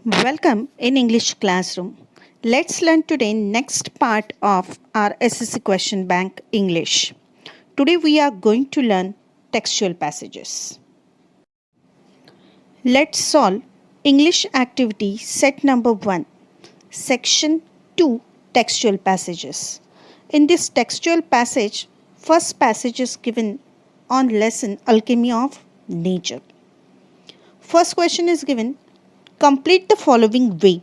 Welcome in English classroom. Let's learn today next part of our SSC Question Bank English. Today we are going to learn textual passages. Let's solve English activity set number 1, section 2 textual passages. In this textual passage, first passage is given on lesson Alchemy of Nature. First question is given, complete the following verb.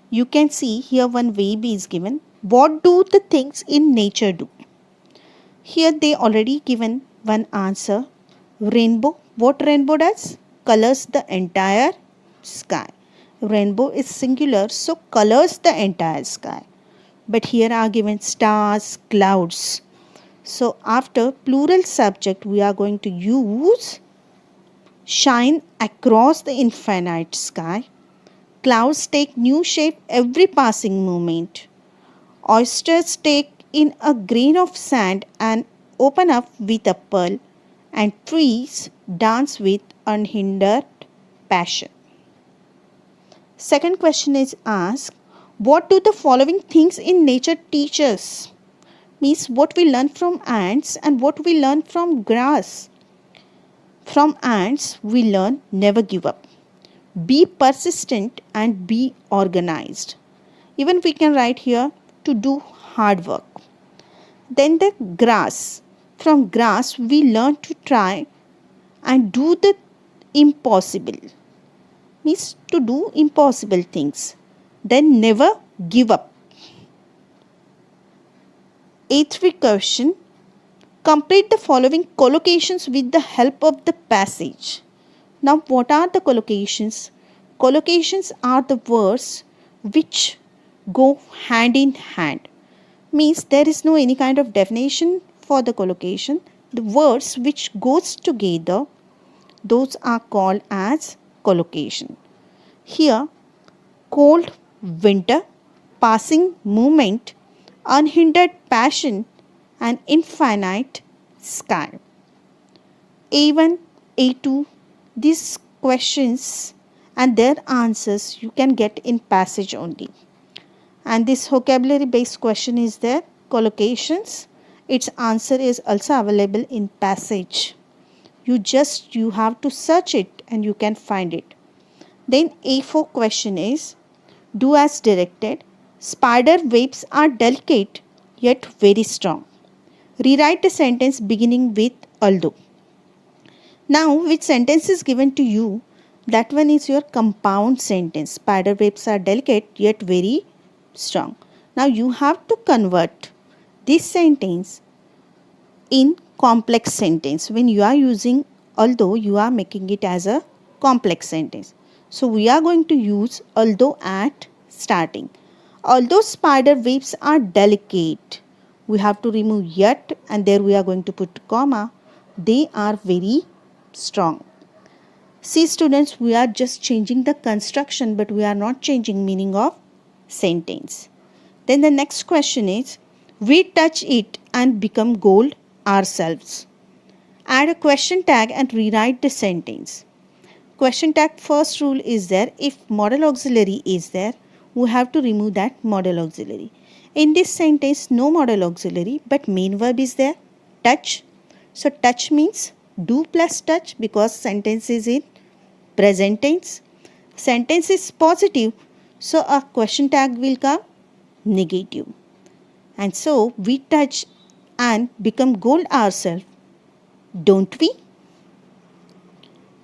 You can see here one verb is given. What do the things in nature do? Here they already given one answer. Rainbow. What rainbow does? Colors the entire sky. Rainbow is singular, so colors the entire sky. But here are given stars, clouds. So after plural subject, we are going to use shine across the infinite sky. Clouds take new shape every passing moment. Oysters take in a grain of sand and open up with a pearl, and trees dance with unhindered passion. Second question is asked, what do the following things in nature teach us? Means what we learn from ants and what we learn from grass. From ants, we learn never give up. Be persistent and be organized. Even we can write here to do hard work. Then the grass. From grass, we learn to try and do the impossible. Means to do impossible things. Then never give up. Eighth question. Complete the following collocations with the help of the passage. Now, what are the collocations? Collocations are the words which go hand in hand. Means there is no any kind of definition for the collocation. The words which goes together, those are called as collocation. Here, cold winter, passing moment, unhindered passion, and infinite sky. A1, A2, these questions and their answers you can get in passage only. And this vocabulary based question is there, collocations. Its answer is also available in passage. You have to search it and you can find it. Then A4 question is, do as directed. Spider webs are delicate yet very strong. Rewrite the sentence beginning with although. Now, which sentence is given to you? That one is your compound sentence. Spider webs are delicate yet very strong. Now, you have to convert this sentence in complex sentence. When you are using although, you are making it as a complex sentence. So, we are going to use although at starting. Although spider webs are delicate, we have to remove yet and there we are going to put comma. They are very strong. See students, we are just changing the construction but we are not changing meaning of sentence. Then the next question is, we touch it and become gold ourselves. Add a question tag and rewrite the sentence. Question tag first rule is there, if modal auxiliary is there, we have to remove that modal auxiliary. In this sentence, no modal auxiliary but main verb is there, touch. So touch means do plus touch because sentence is in present tense. Sentence is positive, so a question tag will come negative. And so we touch and become gold ourselves, don't we?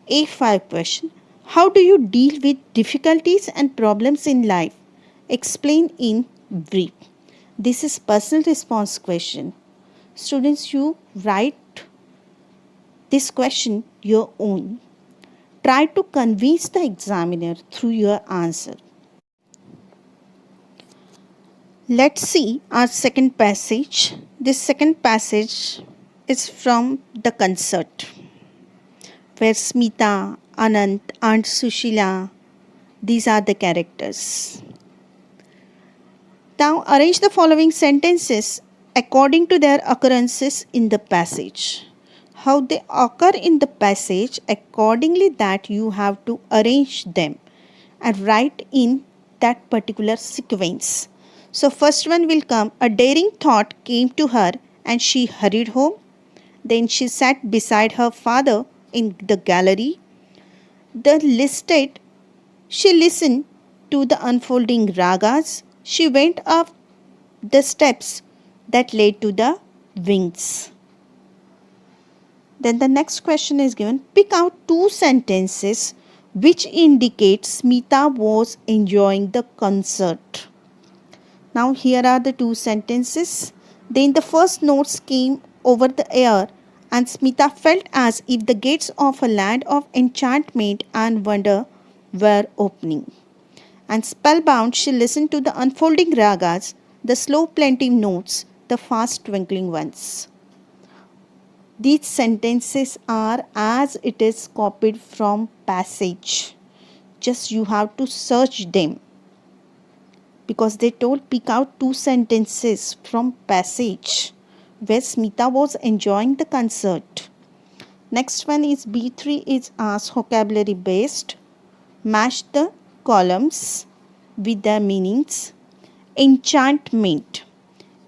A5 question. How do you deal with difficulties and problems in life? Explain in brief. This is personal response question. Students, you write this question your own. Try to convince the examiner through your answer. Let's see our second passage. This second passage is from the concert, where Smita, Anant, Aunt Sushila, these are the characters. Now arrange the following sentences according to their occurrences in the passage. How they occur in the passage, accordingly that you have to arrange them. and write in that particular sequence. So first one will come, a daring thought came to her and she hurried home. Then she sat beside her father in the gallery. She listened to the unfolding ragas. She went up the steps that led to the wings. Then the next question is given. Pick out two sentences which indicate Smita was enjoying the concert. Now here are the two sentences. Then the first notes came over the air and Smita felt as if the gates of a land of enchantment and wonder were opening. And spellbound, she listened to the unfolding ragas, the slow plaintive notes, the fast twinkling ones. These sentences are as it is copied from passage. Just you have to search them, because they told pick out two sentences from passage where Smita was enjoying the concert. Next one is B3 is asked vocabulary based. Match the columns with their meanings. Enchantment.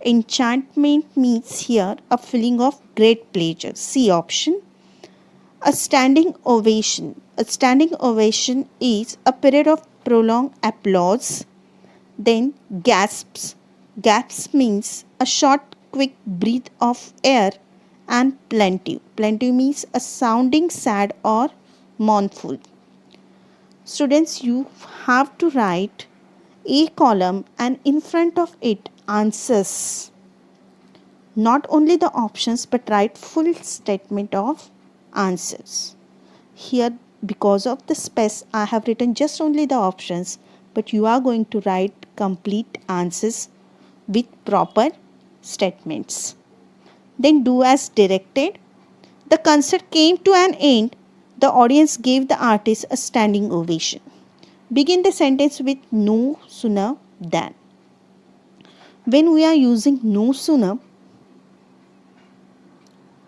Enchantment means here a feeling of great pleasure. C option. A standing ovation. A standing ovation is a period of prolonged applause. Then gasps. Gasps means a short quick breath of air. And plaintive. Plaintive means a sounding sad or mournful. Students, you have to write a column and in front of it answers. Not only the options but write full statement of answers. Here, because of the space, I have written just only the options, but you are going to write complete answers with proper statements. Then do as directed. The concert came to an end. The audience gave the artist a standing ovation. Begin the sentence with no sooner than. When we are using no sooner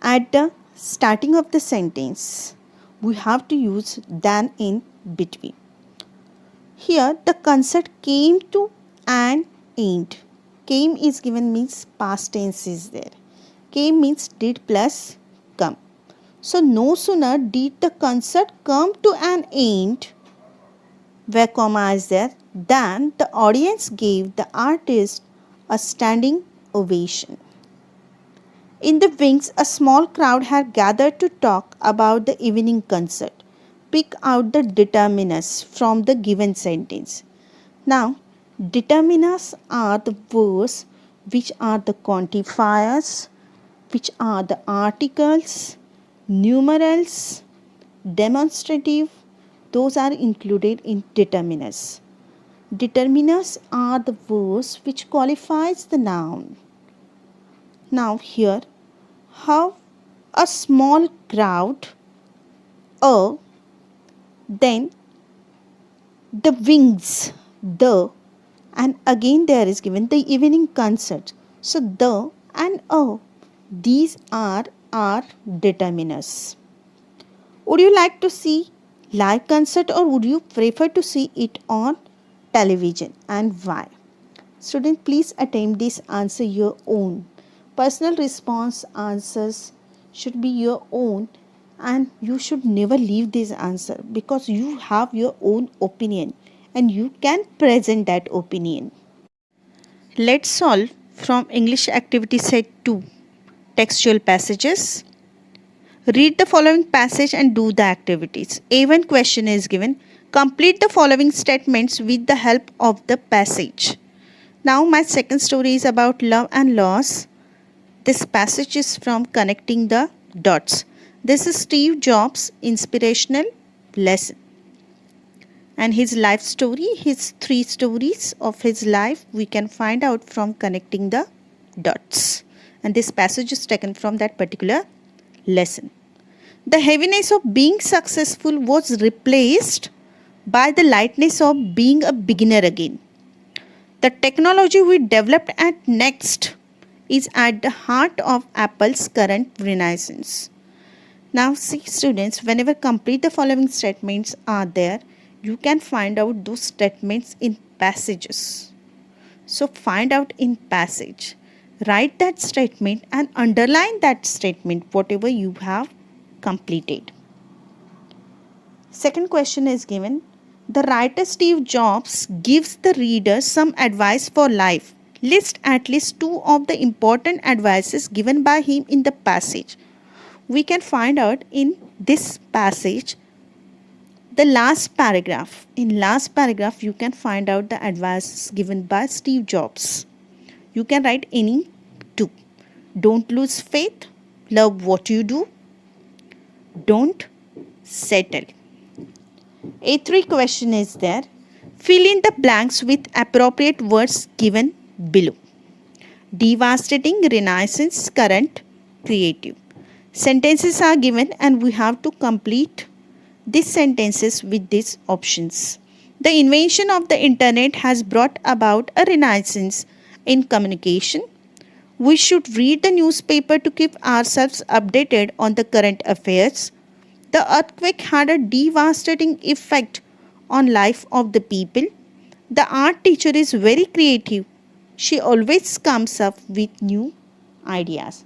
at the starting of the sentence, we have to use than in between. Here the concert came to an end. Came is given means past tense is there. Came means did plus come. So no sooner did the concert come to an end, where comma is there, than the audience gave the artist a standing ovation. In the wings, a small crowd had gathered to talk about the evening concert. Pick out the determiners from the given sentence. Now, determiners are the words which are the quantifiers, which are the articles, numerals, demonstrative, those are included in determiners. Determiners are the words which qualifies the noun. Now here, have a small crowd, then the wings, and again there is given the evening concert. So the and these are our determiners. Would you like to see live concert or would you prefer to see it on television, and why? Student, please attempt this answer your own. Personal response answers should be your own, and you should never leave this answer because you have your own opinion and you can present that opinion. Let's solve from English activity set 2. Textual passages. Read the following passage and do the activities. A1 question is given. Complete the following statements with the help of the passage. Now my second story is about love and loss. This passage is from Connecting the Dots. This is Steve Jobs' inspirational lesson. And his life story, his 3 stories of his life, we can find out from Connecting the Dots. And this passage is taken from that particular lesson. The heaviness of being successful was replaced by the lightness of being a beginner again. The technology we developed at Next is at the heart of Apple's current renaissance. Now see students, whenever complete the following statements are there, You can find out those statements in passages. So find out in passage. Write that statement and underline that statement, whatever you have completed. Second question is given. The writer Steve Jobs gives the reader some advice for life. List at least 2 of the important advices given by him in the passage. We can find out in this passage the last paragraph. In last paragraph you can find out the advice given by Steve Jobs. You can write any 2. Don't lose faith. Love what you do. Don't settle. A3 question is there. Fill in the blanks with appropriate words given below. Devastating, renaissance, current, creative. Sentences are given and we have to complete these sentences with these options. The invention of the internet has brought about a renaissance in communication. We should read the newspaper to keep ourselves updated on the current affairs. The earthquake had a devastating effect on life of the people. The art teacher is very creative. She always comes up with new ideas.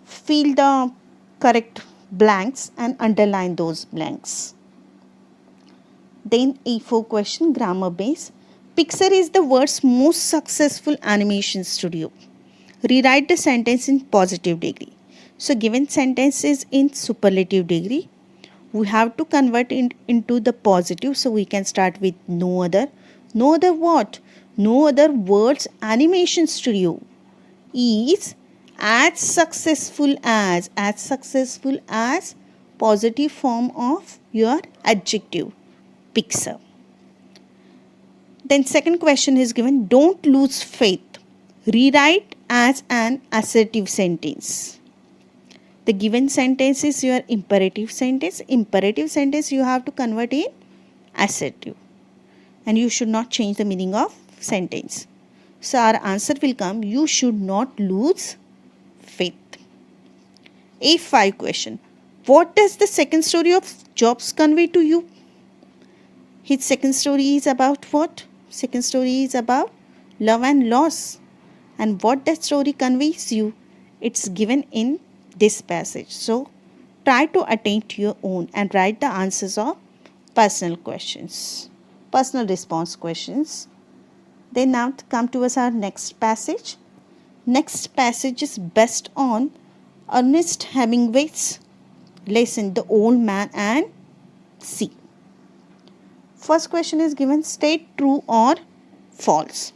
Fill the correct blanks and underline those blanks. Then A4 question, grammar base. Pixar is the world's most successful animation studio. Rewrite the sentence in positive degree. So given sentence is in superlative degree, we have to convert it into the positive. So we can start with no other. No other what? No other world's animation studio is as successful as positive form of your adjective, Pixar. Then second question is given, don't lose faith. Rewrite as an assertive sentence. The given sentence is your imperative sentence. Imperative sentence you have to convert in assertive. And you should not change the meaning of sentence. So our answer will come, you should not lose faith. A5 question. What does the second story of Jobs convey to you? His second story is about what? Second story is about love and loss. And what that story conveys you, it's given in this passage. So try to attain to your own and write the answers of personal questions, personal response questions. Then now come to us our next passage. Next passage is based on Ernest Hemingway's lesson, The Old Man and Sea. First question is given, state true or false.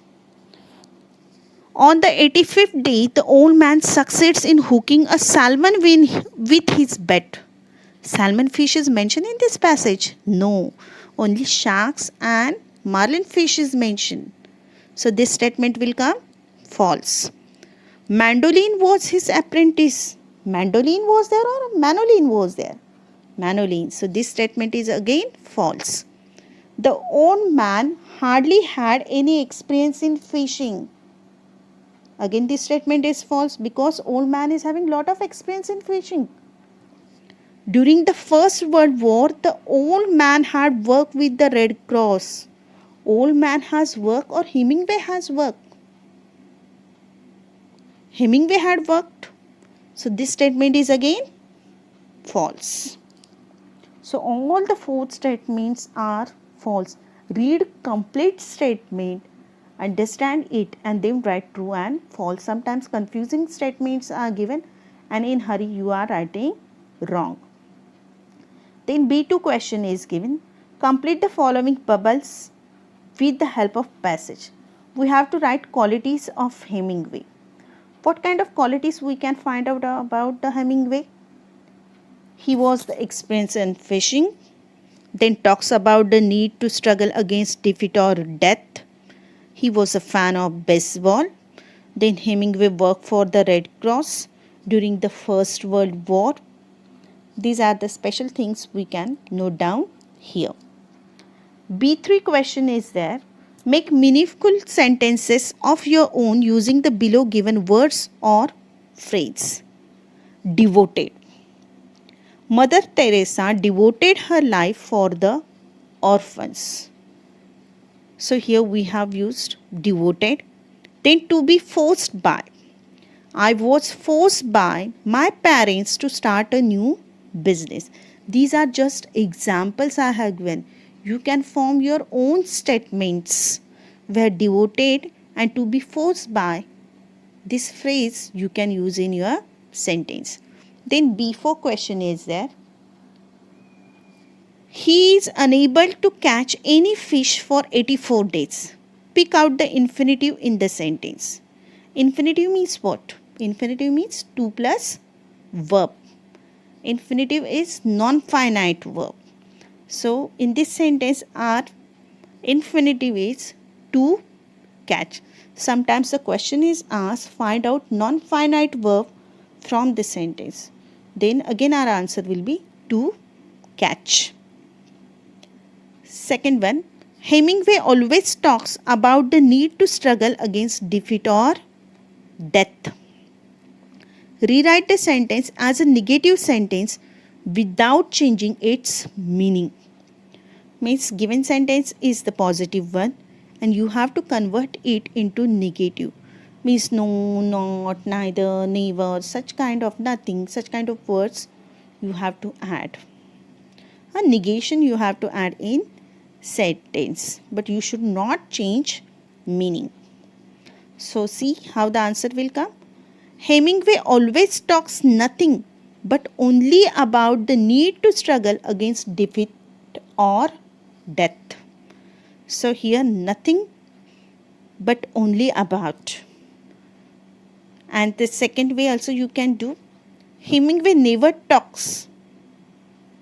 On the 85th day, the old man succeeds in hooking a salmon with his bet. Salmon fish is mentioned in this passage? No, only sharks and marlin fish is mentioned. So this statement will come false. Mandolin was his apprentice. Mandolin was there or manolin was there? Manolin. So this statement is again false. The old man hardly had any experience in fishing. Again this statement is false because old man is having lot of experience in fishing. During the First World War, the old man had worked with the Red Cross. Old man has worked or Hemingway has worked? Hemingway had worked. So this statement is again false. So all the 4 statements are false. Read complete statement, understand it and then write true and false. Sometimes confusing statements are given and in hurry you are writing wrong. Then B2 question is given. Complete the following bubbles with the help of passage. We have to write qualities of Hemingway. What kind of qualities we can find out about the Hemingway? He was the experienced in fishing. Then talks about the need to struggle against defeat or death. He was a fan of baseball. Then Hemingway worked for the Red Cross during the First World War. These are the special things we can note down here. B3 question is there. Make meaningful sentences of your own using the below given words or phrase. Devoted. Mother Teresa devoted her life for the orphans. So here we have used devoted. Then to be forced by. I was forced by my parents to start a new business. These are just examples I have given. You can form your own statements where devoted and to be forced by. This phrase you can use in your sentence. Then before question is there. He is unable to catch any fish for 84 days. Pick out the infinitive in the sentence. Infinitive means what? Infinitive means to plus verb. Infinitive is non-finite verb. So in this sentence our infinitive is to catch. Sometimes the question is asked, find out non-finite verb from the sentence. Then again our answer will be to catch. Second one, Hemingway always talks about the need to struggle against defeat or death. Rewrite the sentence as a negative sentence without changing its meaning. Means given sentence is the positive one and you have to convert it into negative. Means no, not, neither, never, such kind of nothing, such kind of words you have to add. A negation you have to add in sentence, but you should not change meaning. So see how the answer will come. Hemingway always talks nothing but only about the need to struggle against defeat or death. So here nothing but only about. And the second way also you can do. Hemingway never talks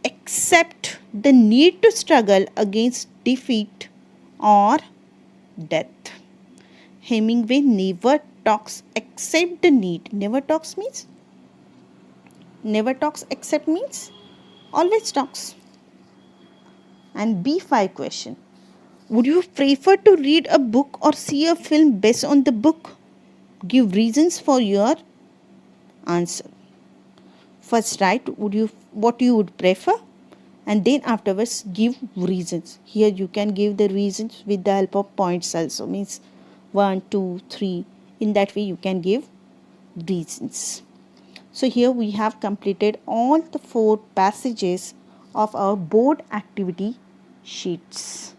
except the need to struggle against defeat or death. Hemingway never talks except the need. Never talks means? Never talks except means always talks. And B5 question. Would you prefer to read a book or see a film based on the book? Give reasons for your answer. First write what you would prefer and then afterwards give reasons. Here you can give the reasons with the help of points also. Means 1, 2, 3. In that way you can give reasons. So here we have completed all the 4 passages of our board activity sheets.